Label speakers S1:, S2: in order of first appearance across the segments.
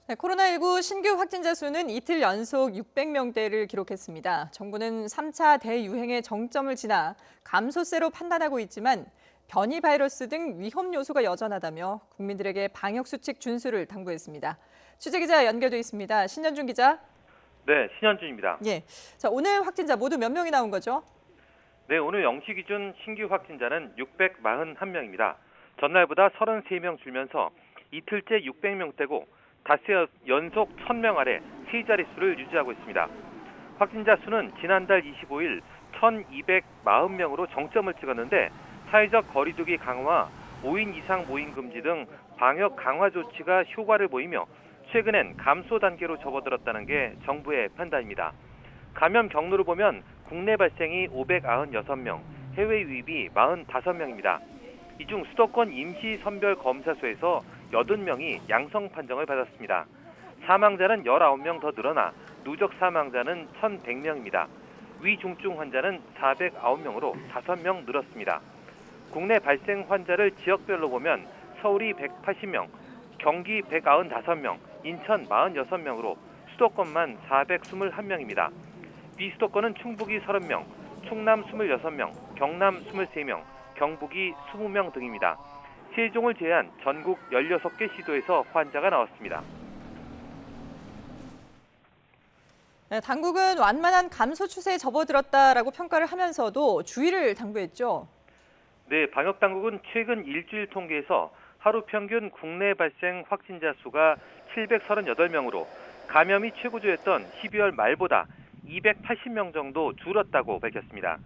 S1: 네, 코로나19 신규 확진자 수는 이틀 연속 600명대를 기록했습니다. 정부는 3차 대유행의 정점을 지나 감소세로 판단하고 있지만 변이 바이러스 등 위험 요소가 여전하다며 국민들에게 방역 수칙 준수를 당부했습니다. 취재 기자 연결돼 있습니다. 신현준 기자.
S2: 네, 신현준입니다.
S1: 예. 자, 오늘 확진자 모두 몇 명이 나온 거죠?
S2: 네, 오늘 0시 기준 신규 확진자는 641명입니다. 전날보다 33명 줄면서 이틀째 600명대고 닷새 연속 1000명 아래 세 자릿수를 유지하고 있습니다. 확진자 수는 지난달 25일 1240명으로 정점을 찍었는데 사회적 거리두기 강화, 5인 이상 모임 금지 등 방역 강화 조치가 효과를 보이며 최근엔 감소 단계로 접어들었다는 게 정부의 판단입니다. 감염 경로를 보면 국내 발생이 596명, 해외 유입이 45명입니다. 이 중 수도권 임시선별검사소에서 80명이 양성 판정을 받았습니다. 사망자는 19명 더 늘어나 누적 사망자는 1,100명입니다. 위중증 환자는 409명으로 5명 늘었습니다. 국내 발생 환자를 지역별로 보면 서울이 180명, 경기 195명, 인천 46명으로 수도권만 421명입니다. 비수도권은 충북이 30명, 충남 26명, 경남 23명, 경북이 20명 등입니다. 세종을 제외한 전국 16개 시도에서 환자가 나왔습니다.
S1: 네, 당국은 완만한 감소 추세에 접어들었다라고 평가를 하면서도 주의를 당부했죠.
S2: 네, 방역당국은 최근 일주일 통계에서 하루 평균 국내 발생 확진자 수가 738명으로 감염이 최고조였던 12월 말보다 280명 정도 줄었다고 밝혔습니다.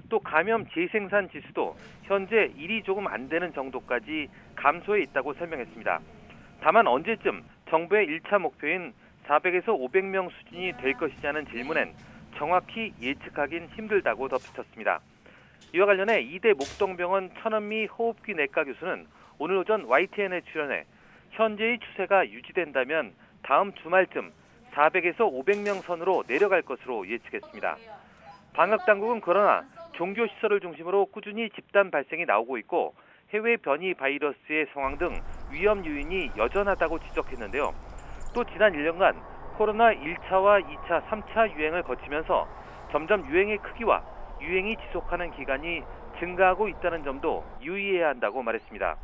S2: 또 감염 재생산 지수도 현재 1이 조금 안 되는 정도까지 감소해 있다고 설명했습니다. 다만 언제쯤 정부의 1차 목표인 400에서 500명 수준이 될 것이냐는 질문엔 정확히 예측하긴 힘들다고 덧붙였습니다. 이와 관련해 이대 목동병원 천은미 호흡기 내과 교수는 오늘 오전 YTN에 출연해 현재의 추세가 유지된다면 다음 주말쯤 400에서 500명 선으로 내려갈 것으로 예측했습니다. 방역당국은 그러나 종교시설을 중심으로 꾸준히 집단 발생이 나오고 있고 해외 변이 바이러스의 상황 등 위험 요인이 여전하다고 지적했는데요. 또 지난 1년간 코로나 1차와 2차, 3차 유행을 거치면서 점점 유행의 크기와 유행이 지속하는 기간이 증가하고 있다는 점도 유의해야 한다고 말했습니다.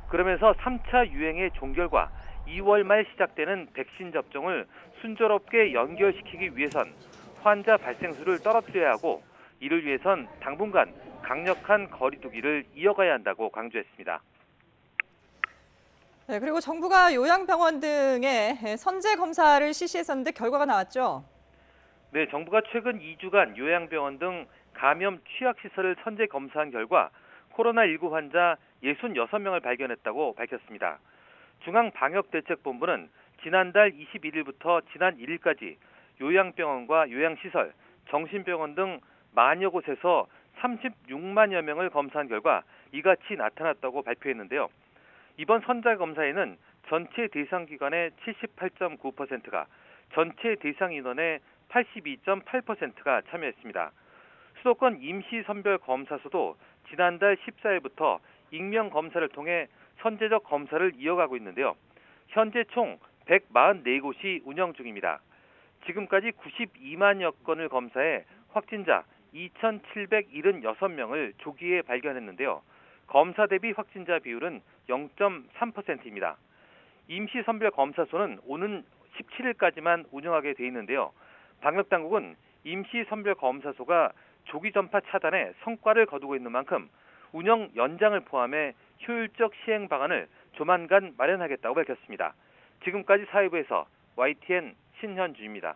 S2: 그러면서 3차 유행의 종결과 2월 말 시작되는 백신 접종을 순조롭게 연결시키기 위해선 환자 발생 수를 떨어뜨려야 하고 이를 위해선 당분간 강력한 거리두기를 이어가야 한다고 강조했습니다.
S1: 네, 그리고 정부가 요양병원 등의 선제 검사를 실시했었는데 결과가 나왔죠.
S2: 네, 정부가 최근 2주간 요양병원 등 감염 취약시설을 선제 검사한 결과 코로나19 환자 66명을 발견했다고 밝혔습니다. 중앙방역대책본부는 지난달 21일부터 지난 1일까지 요양병원과 요양시설, 정신병원 등 만여 곳에서 36만여 명을 검사한 결과 이같이 나타났다고 발표했는데요. 이번 선제 검사에는 전체 대상 기관의 78.9%가 전체 대상 인원의 82.8%가 참여했습니다. 수도권 임시선별검사소도 지난달 14일부터 익명 검사를 통해 선제적 검사를 이어가고 있는데요. 현재 총 144곳이 운영 중입니다. 지금까지 92만여 건을 검사해 확진자 2,776명을 조기에 발견했는데요. 검사 대비 확진자 비율은 0.3%입니다. 임시선별검사소는 오는 17일까지만 운영하게 돼 있는데요. 방역당국은 임시선별검사소가 조기 전파 차단에 성과를 거두고 있는 만큼 운영 연장을 포함해 효율적 시행 방안을 조만간 마련하겠다고 밝혔습니다. 지금까지 사회부에서 YTN 신현주입니다.